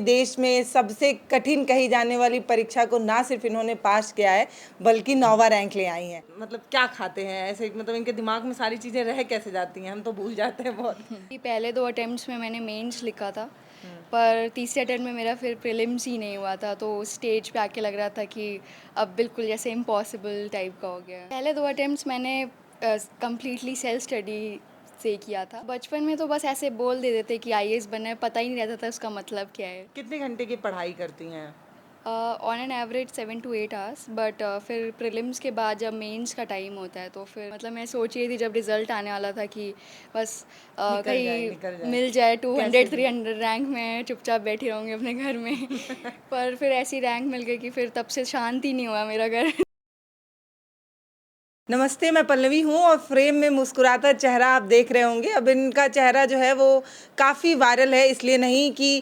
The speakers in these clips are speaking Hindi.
देश में सबसे कठिन कही जाने वाली परीक्षा को ना सिर्फ इन्होंने पास किया है बल्कि 9वां रैंक ले आई हैं। मतलब क्या खाते हैं ऐसे, मतलब इनके दिमाग में सारी चीज़ें रह कैसे जाती हैं, हम तो भूल जाते हैं बहुत। कि पहले 2 अटेम्प्ट्स में मैंने मेंस लिखा था, पर तीसरे अटेम्प्ट में मेरा फिर प्रीलिम्स ही नहीं हुआ था, तो स्टेज पे आके लग रहा था कि अब बिल्कुल जैसे इम्पॉसिबल टाइप का हो गया है। पहले 2 अटेम्प्ट्स मैंने कंप्लीटली सेल्फ स्टडी से किया था। बचपन में तो बस ऐसे बोल देते थे कि आईएएस बनना है, पता ही नहीं रहता था उसका मतलब क्या है। कितने घंटे की पढ़ाई करती हैं? On an average 7 to 8 hours, but फिर प्रीलिम्स के बाद जब मेंस का टाइम होता है तो फिर मतलब मैं सोच रही थी जब रिज़ल्ट आने वाला था कि बस निकल कहीं जाए। मिल जाए कैसे 200 भी। 300 रैंक में चुपचाप बैठी रहूँगी अपने घर में। पर फिर ऐसी रैंक मिल गई कि फिर तब से शांति नहीं हुआ मेरा घर। नमस्ते, मैं पल्लवी हूँ और फ्रेम में मुस्कुराता चेहरा आप देख रहे होंगे। अब इनका चेहरा जो है वो काफ़ी वायरल है, इसलिए नहीं कि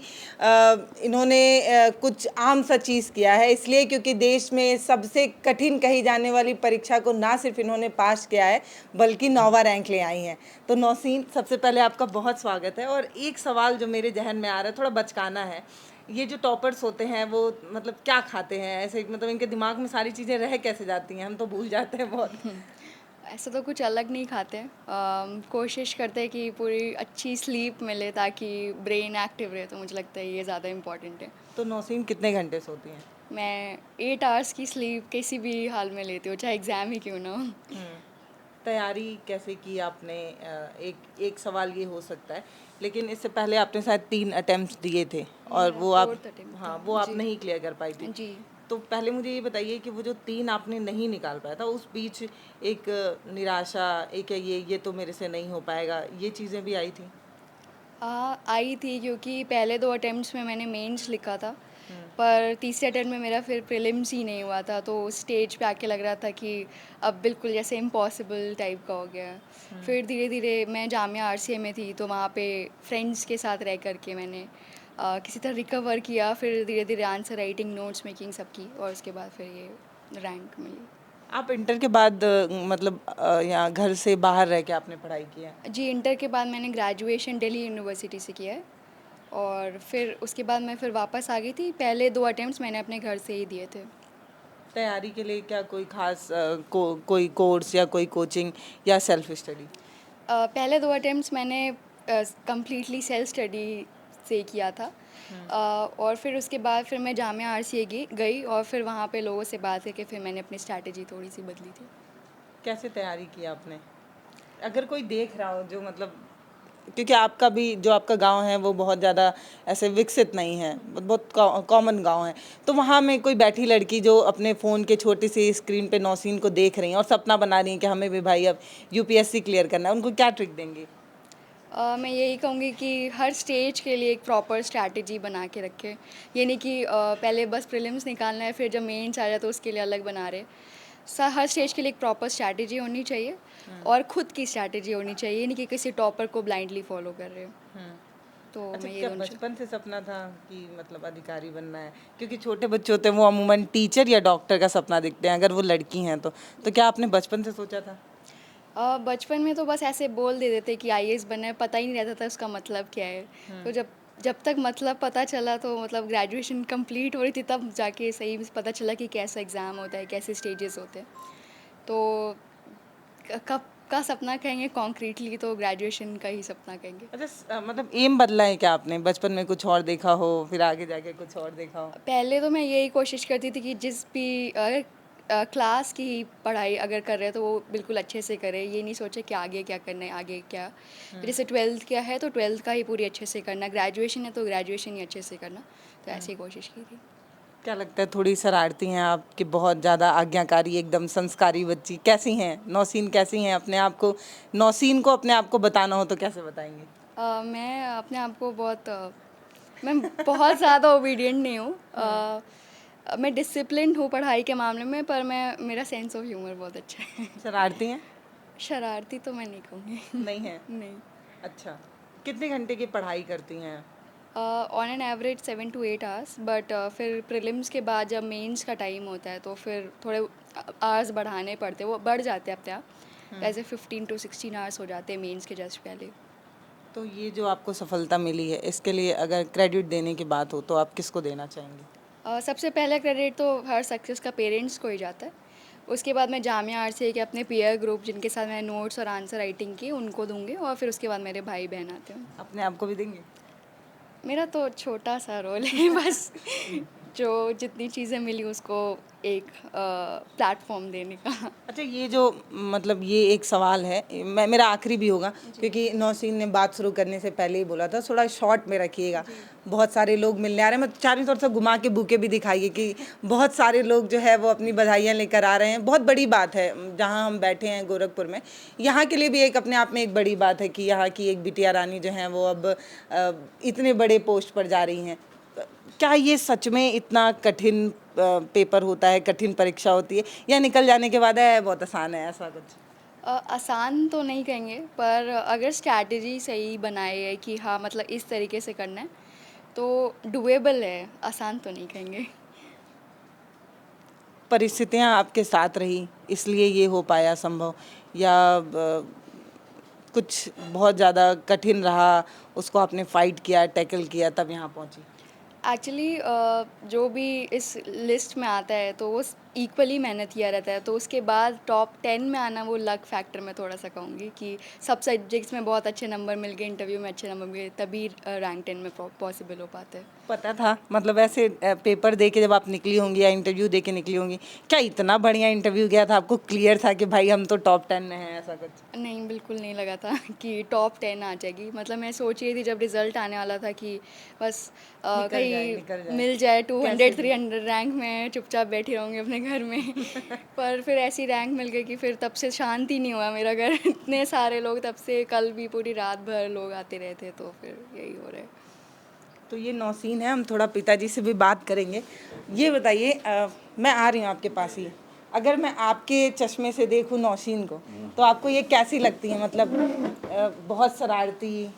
इन्होंने कुछ आम सा चीज़ किया है, इसलिए क्योंकि देश में सबसे कठिन कही जाने वाली परीक्षा को ना सिर्फ इन्होंने पास किया है बल्कि 9वां रैंक ले आई हैं। तो नौसीन, सबसे पहले आपका बहुत स्वागत है। और एक सवाल जो मेरे जहन में आ रहा है, थोड़ा बचकाना है, ये जो टॉपर्स होते हैं वो मतलब क्या खाते हैं ऐसे, मतलब इनके दिमाग में सारी चीज़ें रह कैसे जाती हैं, हम तो भूल जाते हैं बहुत। ऐसा तो कुछ अलग नहीं खाते। कोशिश करते हैं कि पूरी अच्छी स्लीप मिले ताकि ब्रेन एक्टिव रहे, तो मुझे लगता है ये ज़्यादा इम्पॉर्टेंट है। तो नौसीन कितने घंटे सोती हैं? मैं 8 आवर्स की स्लीप किसी भी हाल में लेती हूँ, चाहे एग्ज़ाम ही क्यों ना हो। तैयारी कैसे की आपने? एक एक सवाल ये हो सकता है, लेकिन इससे पहले आपने शायद 3 अटेम्प्ट्स दिए थे और मेरा वो आप, 4th अटेम्प्ट हाँ, था। वो आप जी। नहीं क्लियर कर पाई थी। जी। तो पहले मुझे ये बताइए कि वो जो 3 आपने नहीं निकाल पाया था, उस बीच एक निराशा, एक है ये तो मेरे से नहीं हो पाएगा, ये चीज़ें भी आई थी? आई थी क्योंकि पहले 2 अटेम्प्ट्स में मैंने मेंस लिखा था, पर तीसरे अटेम्प्ट में मेरा फिर प्रीलिम्स ही नहीं हुआ था, तो स्टेज पे आके लग रहा था कि अब बिल्कुल जैसे इम्पॉसिबल टाइप का हो गया है। फिर धीरे-धीरे मैं जामिया आरसीए में थी, तो वहाँ पे फ्रेंड्स के साथ रह कर के मैंने किसी तरह रिकवर किया, फिर धीरे-धीरे आंसर राइटिंग, नोट्स मेकिंग सब की और उसके बाद फिर ये रैंक मिली। आप इंटर के बाद मतलब यहाँ घर से बाहर रह के आपने पढ़ाई की है? जी, इंटर के बाद मैंने ग्रेजुएशन दिल्ली यूनिवर्सिटी से किया है और फिर उसके बाद मैं फिर वापस आ गई थी। पहले 2 अटेम्प्ट्स मैंने अपने घर से ही दिए थे। तैयारी के लिए क्या कोई खास कोई कोर्स या कोई कोचिंग या सेल्फ स्टडी? पहले 2 अटेम्प्ट्स मैंने कंप्लीटली सेल्फ स्टडी से किया था। और फिर उसके बाद फिर मैं जामिया आरसीए गई और फिर वहाँ पे लोगों से बात करके फिर मैंने अपनी स्ट्रैटेजी थोड़ी-सी बदली थी। कैसे तैयारी की आपने? अगर कोई देख रहा हो जो मतलब, क्योंकि आपका भी जो आपका गांव है वो बहुत ज़्यादा ऐसे विकसित नहीं है, बहुत कॉमन गांव है, तो वहाँ में कोई बैठी लड़की जो अपने फ़ोन के छोटी सी स्क्रीन पे नौसीन को देख रही हैं और सपना बना रही हैं कि हमें भी भाई अब यूपीएससी क्लियर करना है, उनको क्या ट्रिक देंगे? मैं यही कहूँगी कि हर स्टेज के लिए एक प्रॉपर स्ट्रैटेजी बना के रखें। ये नहीं कि पहले बस प्रीलिम्स निकालना है फिर जब मेंस आ जाए तो उसके लिए अलग बना रहे। हर स्टेज के लिए एक प्रॉपर स्ट्रैटेजी होनी चाहिए और खुद की स्ट्रैटेजी होनी चाहिए, ये नहीं कि किसी टॉपर को ब्लाइंडली फॉलो कर रहे हो। तो अच्छा, मैं ये क्या दोनों चीज़। बचपन से सपना था कि मतलब अधिकारी बनना है? क्योंकि छोटे बच्चे होते हैं वो अमूमन टीचर या डॉक्टर का सपना देखते हैं, अगर वो लड़की हैं तो क्या आपने बचपन से सोचा था? बचपन में तो बस ऐसे बोल देते थे कि आईएएस बनना है, पता ही नहीं रहता था उसका मतलब क्या है। तो जब जब तक मतलब पता चला तो मतलब ग्रेजुएशन कंप्लीट हो रही थी तब जाके सही पता चला कि कैसा एग्ज़ाम होता है, कैसे स्टेजेस होते हैं। तो कब का सपना कहेंगे कॉन्क्रीटली तो ग्रेजुएशन का ही सपना कहेंगे। अच्छा, मतलब एम बदला है क्या आपने? बचपन में कुछ और देखा हो, फिर आगे जाके कुछ और देखा हो? पहले तो मैं यही कोशिश करती थी कि जिस भी अगर क्लास की ही पढ़ाई अगर कर रहे हैं तो वो बिल्कुल अच्छे से करें, ये नहीं सोचे कि आगे क्या करना है, आगे क्या। जैसे 12th किया है तो 12th का ही पूरी अच्छे से करना, ग्रेजुएशन है तो ग्रेजुएशन ही अच्छे से करना, तो ऐसे ही कोशिश की थी। क्या लगता है, थोड़ी शरारती हैं आप कि बहुत ज़्यादा आज्ञाकारी, एकदम संस्कारी बच्ची? कैसी हैं नौसीन, कैसी हैं अपने आप को? नौसीन को अपने आप को बताना हो तो कैसे बताएंगे? मैं अपने आप को मैं बहुत ज़्यादा ओबीडिएंट नहीं हूँ। मैं डिसिप्लिन्ड हूँ पढ़ाई के मामले में, पर मैं मेरा सेंस ऑफ ह्यूमर बहुत अच्छा है। शरारती हैं? शरारती तो मैं नहीं कहूँगी। नहीं है? नहीं। अच्छा, कितने घंटे की पढ़ाई करती हैं? On an average 7 to 8 hours, but फिर प्रीलिम्स के बाद जब मेंस का टाइम होता है तो फिर थोड़े आवर्स बढ़ाने पड़ते हैं, वो बढ़ जाते हैं अपने आप। ऐसे 15 to 16 आवर्स हो जाते हैं मेंस के जस्ट पहले। तो ये जो आपको सफलता मिली है, इसके लिए अगर क्रेडिट देने की बात हो तो आप किसको देना चाहेंगे? सबसे पहला क्रेडिट तो हर सक्सेस का पेरेंट्स को ही जाता है। उसके बाद मैं जामिया आरसीए के अपने पीयर ग्रुप जिनके साथ मैंने नोट्स और आंसर राइटिंग की उनको दूँगी और फिर उसके बाद मेरे भाई-बहन आते हैं। अपने आप को भी देंगे? मेरा तो छोटा-सा रोल है बस जो जितनी चीज़ें मिली उसको एक प्लेटफ़ॉर्म देने का। अच्छा, ये जो मतलब ये एक सवाल है, मैं मेरा आखिरी भी होगा क्योंकि नौशीन ने बात शुरू करने से पहले ही बोला था थोड़ा शॉर्ट में रखिएगा। बहुत सारे लोग मिलने आ रहे हैं, मैं चारों तरफ से घुमा के बुके भी दिखाइए कि बहुत सारे लोग जो है वो अपनी बधाइयाँ लेकर आ रहे हैं। बहुत बड़ी बात है जहाँ हम बैठे हैं गोरखपुर में, यहाँ के लिए भी एक अपने आप में एक बड़ी बात है कि यहाँ की एक बिटिया रानी जो है वो अब इतने बड़े पोस्ट पर जा रही हैं। क्या ये सच में इतना कठिन पेपर होता है, कठिन परीक्षा होती है, या निकल जाने के बाद है बहुत आसान है, ऐसा कुछ? आसान तो नहीं कहेंगे पर अगर स्ट्रैटेजी सही बनाए है कि हाँ मतलब इस तरीके से करना है तो डुएबल है, आसान तो नहीं कहेंगे। परिस्थितियाँ आपके साथ रही इसलिए ये हो पाया संभव, या कुछ बहुत ज़्यादा कठिन रहा, उसको आपने फाइट किया, टैकल किया, तब यहाँ पहुँची? एक्चुअली जो भी इस लिस्ट में आता है तो वो इक्वली मेहनत किया रहता है, तो उसके बाद टॉप 10 में आना वो लक फैक्टर मैं थोड़ा सा कहूँगी कि सब सब्जेक्ट्स में बहुत अच्छे नंबर मिल गए, इंटरव्यू में अच्छे नंबर मिल गए, तभी रैंक 10 में पॉसिबल हो पाते हैं। पता था मतलब ऐसे पेपर दे के जब आप निकली होंगी या इंटरव्यू दे के निकली होंगी, क्या इतना बढ़िया इंटरव्यू गया था, आपको क्लियर था कि भाई हम तो टॉप 10 में हैं, ऐसा कुछ? नहीं, बिल्कुल नहीं लगा था कि टॉप 10 आ जाएगी। मतलब मैं सोच रही थी जब रिज़ल्ट आने वाला था कि बस निकल कहीं जाए। मिल जाए कैसे 200 भी। 300 रैंक में चुपचाप बैठी रहूँगी अपने घर में। पर फिर ऐसी रैंक मिल गई कि फिर तब से शांति नहीं हुआ मेरा घर। इतने सारे लोग तब से, कल भी पूरी रात भर लोग आते रहे थे, तो फिर यही हो रहा है। तो ये नौसीन है, हम थोड़ा पिताजी से भी बात करेंगे। ये बताइए, मैं आ रही हूँ आपके पास ही, अगर मैं आपके चश्मे से देखूँ नौशीन को तो आपको ये कैसी लगती है? मतलब बहुत शरारती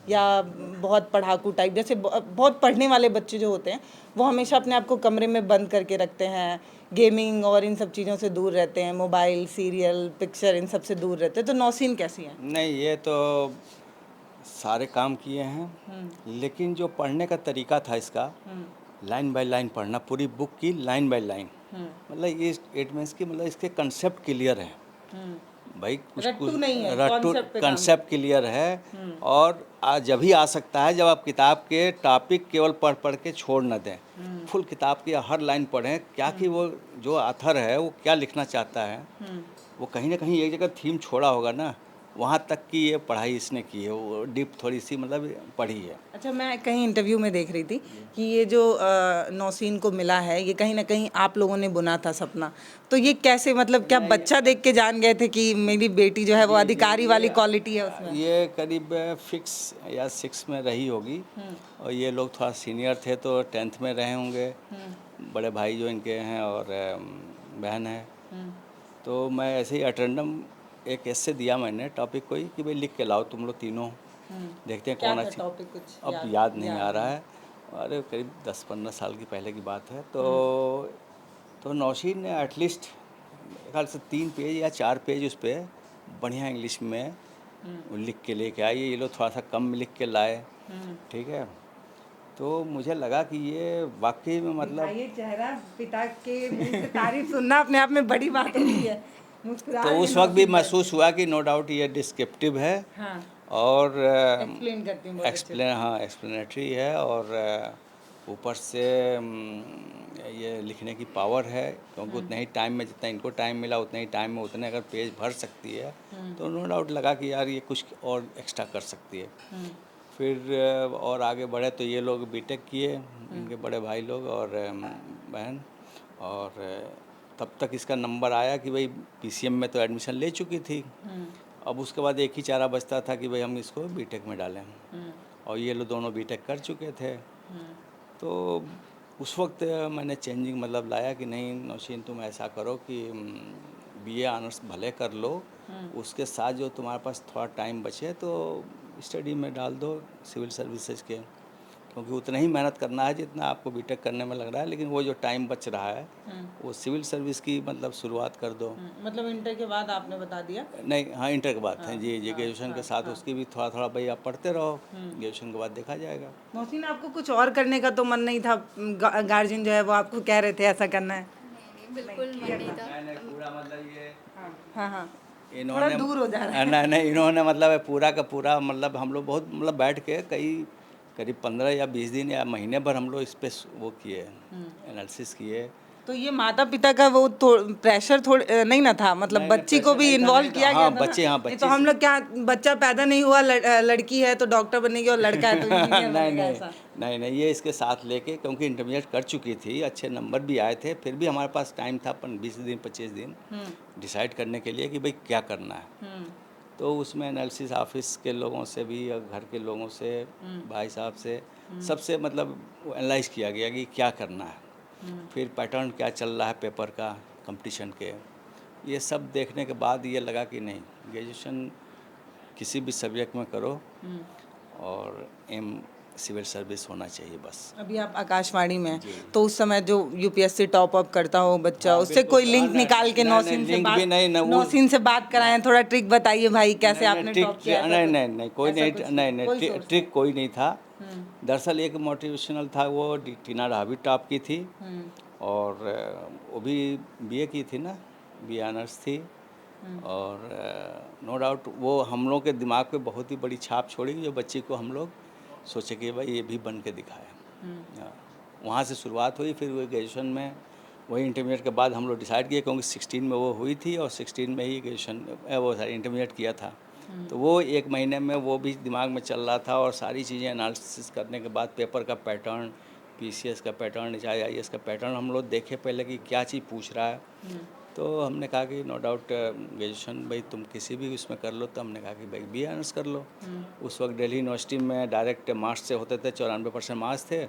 या बहुत पढ़ाकू टाइप? जैसे बहुत पढ़ने वाले बच्चे जो होते हैं वो हमेशा अपने आप को कमरे में बंद करके रखते हैं, गेमिंग और इन सब चीज़ों से दूर रहते हैं, मोबाइल, सीरियल, पिक्चर, इन सब से दूर रहते हैं, तो नौसीन कैसी है? नहीं, ये तो सारे काम किए हैं, लेकिन जो पढ़ने का तरीका था इसका, लाइन बाय लाइन पढ़ना, पूरी बुक की लाइन बाय लाइन, मतलब ये इट मीन्स कि मतलब इसके कंसेप्ट क्लियर है भाई, कुछ रट्टू नहीं है, रट्टू concept पे काम। कंसेप्ट क्लियर है। और आज जब ही आ सकता है जब आप किताब के टॉपिक केवल पढ़ पढ़ के छोड़ न दें, फुल किताब की हर लाइन पढ़ें, क्या कि वो जो ऑथर है वो क्या लिखना चाहता है, वो कहीं ना कहीं एक जगह थीम छोड़ा होगा ना, वहाँ तक की ये पढ़ाई इसने की है, वो डीप थोड़ी सी मतलब पढ़ी है। अच्छा, मैं कहीं इंटरव्यू में देख रही थी कि ये जो नौसीन को मिला है ये कहीं ना कहीं आप लोगों ने बुना था सपना, तो ये कैसे, मतलब क्या बच्चा देख के जान गए थे कि मेरी बेटी जो है वो अधिकारी वाली क्वालिटी है उसमें? ये करीब 5 या 6 में रही होगी, और ये लोग थोड़ा सीनियर थे तो 10th में रहे होंगे, बड़े भाई जो इनके हैं और बहन है। तो मैं ऐसे ही अटेंडम एक ऐसे दिया मैंने टॉपिक कोई कि भाई लिख के लाओ तुम लोग तीनों, देखते हैं क्या कौन था अच्छी। टॉपिक, कुछ अब याद नहीं आ रहा है, अरे करीब 10-15 साल की पहले की बात है। तो नौशीन ने एटलीस्ट ख्याल से 3 पेज या 4 पेज उस पर बढ़िया इंग्लिश में वो लिख के लेके आए, ये लोग थोड़ा सा कम में लिख के लाए, ठीक है। तो मुझे लगा कि ये वाकई में मतलब, ये चेहरा, पिता के मुंह से तारीफ सुनना अपने आप में बड़ी बात होती है। मुस्कुरा तो रही उस वक्त भी नौशीन महसूस हुआ कि नो डाउट ये डिस्क्रिप्टिव है, हाँ, और एक्सप्लेन करती हूँ बहुत अच्छे से। हाँ एक्सप्लेनेटरी है, और ऊपर से ये लिखने की पावर है, क्योंकि उतने ही टाइम में जितना इनको टाइम मिला उतने ही टाइम में उतने अगर पेज भर सकती है तो नो डाउट लगा कि यार ये कुछ और एक्स्ट्रा कर सकती है। फिर और आगे बढ़े तो ये लोग बीटेक किए, इनके बड़े भाई लोग और बहन, और तब तक इसका नंबर आया कि भाई पीसीएम में तो एडमिशन ले चुकी थी, अब उसके बाद एक ही चारा बचता था कि भाई हम इसको बीटेक में डालें, और ये लोग दोनों बीटेक कर चुके थे। तो उस वक्त मैंने चेंजिंग मतलब लाया कि नहीं नौशीन तुम ऐसा करो कि बीए ऑनर्स भले कर लो, उसके साथ जो तुम्हारे पास थोड़ा टाइम बचे तो स्टडी में डाल दो सिविल सर्विसेज के। क्योंकि उतना ही मेहनत करना है जितना आपको बीटेक करने में लग रहा है, लेकिन वो जो टाइम बच रहा है वो सिविल सर्विस की मतलब शुरुआत कर दो। मतलब इंटर के बाद आपने बता दिया। नहीं, हाँ, इंटर के बाद है जी, ग्रेजुएशन के साथ उसकी भी थोड़ा थोड़ा भाई आप पढ़ते रहो, ग्रेजुएशन के बाद देखा जाएगा। मोहसिन, आपको कुछ और करने का तो मन नहीं था? गार्जियन जो है वो आपको कह रहे थे ऐसा करना है? नहीं, बिल्कुल मन नहीं था। नहीं, पूरा मतलब ये हाँ हाँ, इन्होंने दूर हो जा रहा नहीं, इन्होंने मतलब पूरा का पूरा मतलब हम लोग बहुत मतलब बैठ के करीब 15 या 20 दिन या महीने भर हम लोग इस पे वो किए, एनालिसिस किए। तो ये माता पिता का वो प्रेशर थोड़े नहीं ना था, मतलब नहीं, बच्ची को pressure भी नहीं था, इन्वॉल्व नहीं था। किया हाँ, गया था ना? बच्चे, हाँ, नहीं बच्चे तो हम लोग क्या, बच्चा पैदा नहीं हुआ, लड़की है तो डॉक्टर बनेगी और लड़का है तो इंजीनियर नहीं बनेगा, नहीं ऐसा? नहीं, ये इसके साथ लेके, क्योंकि इंटरमीडिएट कर चुकी थी, अच्छे नंबर भी आए थे, फिर भी हमारे पास टाइम था 20 दिन 25 दिन डिसाइड करने के लिए कि भाई क्या करना है। तो उसमें एनालिसिस ऑफिस के लोगों से भी और घर के लोगों से, भाई साहब से, सबसे मतलब एनालाइज किया गया कि क्या करना है, फिर पैटर्न क्या चल रहा है पेपर का, कंपटीशन के, ये सब देखने के बाद ये लगा कि नहीं, ग्रेजुएशन किसी भी सब्जेक्ट में करो और एम सिविल सर्विस होना चाहिए बस। अभी आप आकाशवाणी में हैं, तो उस समय जो यूपीएससी टॉप अप करता हो बच्चा, हाँ, उससे बिल्कुल। कोई लिंक नहीं, निकाल के नहीं, नौसीन नहीं, से लिंक बात, भी नहीं, ना वो- नौसीन से बात कराएं, थोड़ा ट्रिक बताइए भाई कैसे आपने टॉप किया? ऐसा नहीं कुछ? नहीं नहीं, कोई ऐसा नहीं, कुछ नहीं कोई नहीं, source ट्रिक कोई नहीं था। दरअसल एक मोटिवेशनल था, वो टीना रावी टॉप की थी और वो भी बीए की थी ना, बीए ऑनर्स थी, और नो डाउट वो हम लोग के दिमाग पे बहुत ही बड़ी छाप छोड़ी, जो बच्ची को हम लोग सोचे कि भाई ये भी बन के दिखाए। हाँ, वहाँ से शुरुआत हुई, फिर वो ग्रेजुएशन में वही इंटरमीडिएट के बाद हम लोग डिसाइड किए, क्योंकि 16 में वो हुई थी और 16 में ही ग्रेजुएशन वो सारी इंटरमीडिएट किया था। तो वो एक महीने में वो भी दिमाग में चल रहा था, और सारी चीज़ें एनालिसिस करने के बाद पेपर का पैटर्न, पीसीएस का पैटर्न, चाहे आईएएस का पैटर्न हम लोग देखे पहले कि क्या चीज़ पूछ रहा है। तो हमने कहा कि नो डाउट ग्रेजुएशन भाई तुम किसी भी उसमें कर लो, तो हमने कहा कि भाई बीए ऑनर्स कर लो। उस वक्त दिल्ली यूनिवर्सिटी में डायरेक्ट मार्क्स से होते थे, 94% मार्क्स थे,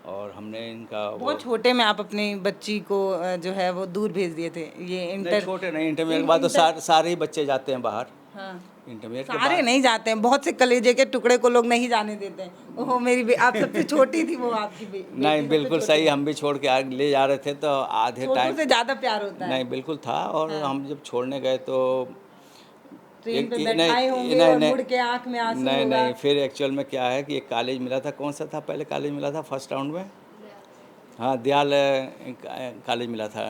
और हमने इनका बहुत छोटे में आप अपनी बच्ची को जो है वो दूर भेज दिए थे, ये नहीं, इंटर? छोटे नहीं, इंटरमीडिएट के बाद तो सारे ही बच्चे जाते हैं बाहर। हाँ, इंटरमीडिएट के सारे बाद नहीं जाते हैं, बहुत से कलेजे के टुकड़े को लोग नहीं जाने देते हैं। ओहो, आप सबसे छोटी थी, वो आपकी बेटी नहीं, सबसे बिल्कुल छोटी सही, थी। हम भी छोड़ के ले जा रहे थे, तो आधे छोटों टाइम से ज्यादा प्यार होता है। नहीं बिल्कुल था, और हम जब छोड़ने गए तो ट्रेन पे नहीं बैठाए होंगे नहीं और नहीं मुड़ के आंख में आंसू नहीं होगा। नहीं, फिर एक्चुअल में क्या है कि एक कॉलेज मिला था, कौन सा था पहले कॉलेज मिला था फर्स्ट राउंड में? हाँ, दयाल कॉलेज मिला था,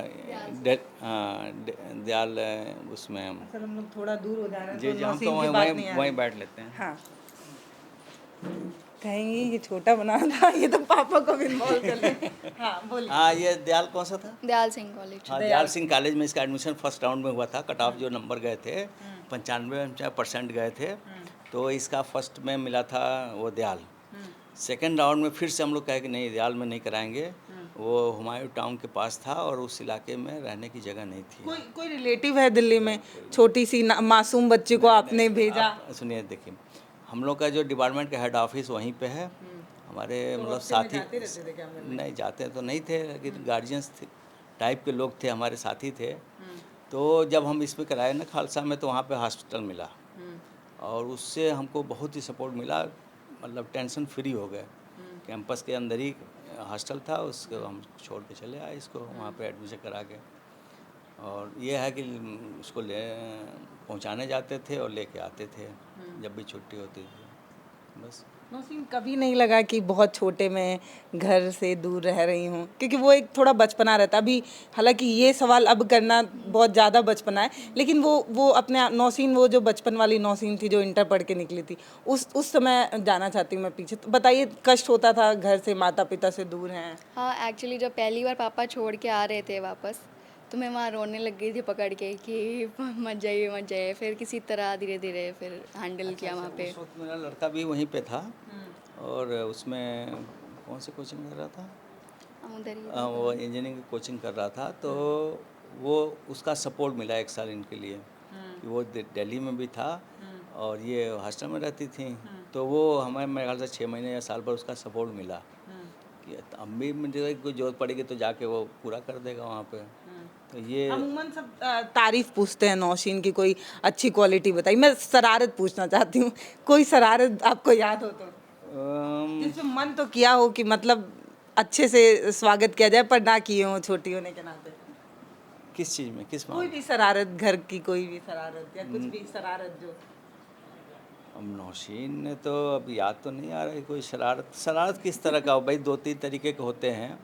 हाँ, दयाल उसमें। सर हम लोग थोड़ा दूर हो जा रहे हैं, जी तो जी, हम तो नौसीन की बात नहीं आ वहीं रही। बैठ लेते हैं। हाँ, कहेंगे ये छोटा बना था, ये तो पापा को भी इन्वॉल्व कर ले। हाँ बोलिए। हाँ, ये दयाल कौन सा था? दयाल सिंह कॉलेज। हाँ, दयाल सिंह कॉलेज में इसका एडमिशन फर्स्ट राउंड में हुआ था। कट ऑफ जो नंबर गए थे 95% गए थे, तो इसका फर्स्ट में मिला था वो दयाल। सेकेंड राउंड में फिर से हम लोग कहे कि नहीं, दयाल में नहीं कराएंगे, वो हुमायूं टाउन के पास था और उस इलाके में रहने की जगह नहीं थी। कोई रिलेटिव है दिल्ली में, छोटी सी मासूम बच्ची को आपने भेजा? आप सुनिए, देखिए, हम लोग का जो डिपार्टमेंट का हेड ऑफिस वहीं पे है। हमारे मतलब साथी नहीं जाते तो नहीं थे, लेकिन गार्जियंस टाइप के लोग थे, हमारे साथी थे। तो जब हम इसमें कराए ना खालसा में, तो वहाँ पे हॉस्पिटल मिला, और उससे हमको बहुत ही सपोर्ट मिला, मतलब टेंशन फ्री हो गए। कैंपस के अंदर ही हॉस्टल था, उसको हम छोड़ के चले आए इसको वहाँ पे एडमिशन करा के। और ये है कि उसको पहुँचाने जाते थे और लेके आते थे जब भी छुट्टी होती थी, बस। नौसीन, कभी नहीं लगा कि बहुत छोटे में घर से दूर रह रही हूँ? क्योंकि वो एक थोड़ा बचपना रहता अभी, हालांकि ये सवाल अब करना बहुत ज़्यादा बचपना है, लेकिन वो अपने नौसीन, वो जो बचपन वाली नौसीन थी जो इंटर पढ़ के निकली थी, उस समय जाना चाहती हूँ मैं पीछे। तो बताइए, कष्ट होता था घर से, माता पिता से दूर हैं? हाँ, एक्चुअली जब पहली बार पापा छोड़ के आ रहे थे वापस, तो मैं वहाँ रोने लग गई थी पकड़ के कि मत जाइए मत जाइए। फिर किसी तरह धीरे धीरे फिर हैंडल किया वहाँ पे। उस वक्त मेरा लड़का भी वहीं पे था, और उसमें कौन सी कोचिंग कर रहा था? उधर ही वो इंजीनियरिंग की कोचिंग कर रहा था। तो वो उसका सपोर्ट मिला 1 साल इनके लिए, कि वो दिल्ली में भी था और ये हॉस्टल में रहती थी। तो वो हमें मेरे ख्याल से 6 महीने या साल भर उसका सपोर्ट मिला कि अम्मी मुझे कोई जरूरत पड़ेगी तो जाके वो पूरा कर देगा वहाँ पे। तो ये अमूमन सब तारीफ पूछते हैं नौशीन की, कोई अच्छी क्वालिटी बताइए। मैं शरारत पूछना चाहती हूँ, कोई शरारत आपको याद हो तो? जिसमें मन तो किया हो कि मतलब अच्छे से स्वागत किया जाए पर ना किए हो छोटी होने के नाते? किस चीज़ में, किस कोई मामले? भी शरारत, घर की कोई भी शरारत या कुछ भी शरारत जो अब नौशीन ने तो अब याद तो नहीं आ रहा है कोई शरारत। शरारत किस तरह का हो भाई, 2-3 तरीके के होते हैं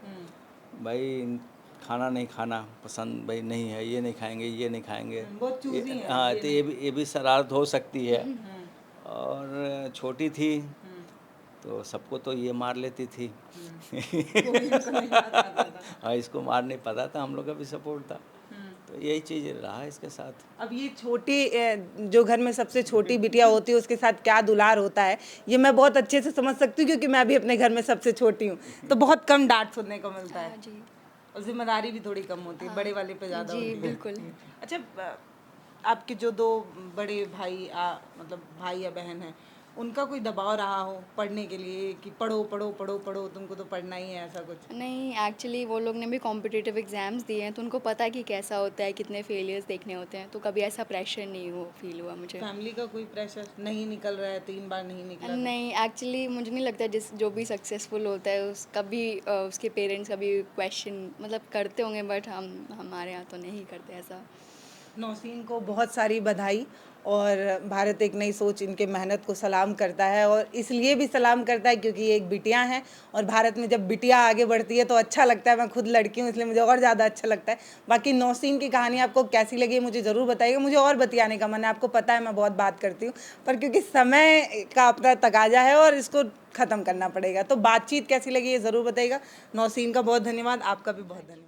भाई। खाना नहीं खाना पसंद भाई नहीं है, ये नहीं खाएंगे, ये नहीं खाएंगे। बहुत चूजी हैं, हाँ, ये तो ये भी शरारत हो सकती है। और छोटी थी तो सबको तो ये मार लेती थी। हाँ, इसको मार नहीं पाता था, हम लोग का भी सपोर्ट था। तो यही चीज़ रहा इसके साथ। अब ये छोटी जो घर में सबसे छोटी बिटिया होती है उसके साथ क्या दुलार होता है ये मैं बहुत अच्छे से समझ सकती हूँ क्योंकि मैं भी अपने घर में सबसे छोटी हूँ, तो बहुत कम डांट सुनने को मिलता है हाँ जी। और जिम्मेदारी भी थोड़ी कम होती है, बड़े वाले पे ज़्यादा जी, होती है। बिल्कुल। अच्छा, आपके जो दो बड़े भाई मतलब भाई या बहन हैं उनका कोई दबाव रहा हो पढ़ने के लिए कि पढ़ो पढ़ो पढ़ो पढ़ो तुमको तो पढ़ना ही है, ऐसा कुछ? नहीं, एक्चुअली वो लोग ने भी कॉम्पिटिटिव एग्ज़ाम्स दिए हैं, तो उनको पता है कि कैसा होता है, कितने फेलियर्स देखने होते हैं, तो कभी ऐसा प्रेशर नहीं हो फील हुआ मुझे। फैमिली का कोई प्रेशर नहीं निकल रहा है, 3 बार नहीं निकला तो? नहीं, एक्चुअली मुझे नहीं लगता जो भी सक्सेसफुल होता है उसका भी उसके पेरेंट्स कभी क्वेश्चन मतलब करते होंगे, बट हमारे यहाँ तो नहीं करते ऐसा। नौसीन को बहुत सारी बधाई और भारत एक नई सोच इनके मेहनत को सलाम करता है और इसलिए भी सलाम करता है क्योंकि ये एक बिटिया हैं और भारत में जब बिटिया आगे बढ़ती है तो अच्छा लगता है। मैं खुद लड़की हूँ इसलिए मुझे और ज़्यादा अच्छा लगता है। बाकी नौसीन की कहानी आपको कैसी लगी मुझे ज़रूर बताइएगा। मुझे और बतियाने का मन है, आपको पता है मैं बहुत बात करती हूँ पर क्योंकि समय का अपना तकाजा है और इसको ख़त्म करना पड़ेगा, तो बातचीत कैसी लगी ये ज़रूर बताइएगा। नौसीन का बहुत धन्यवाद, आपका भी बहुत धन्यवाद।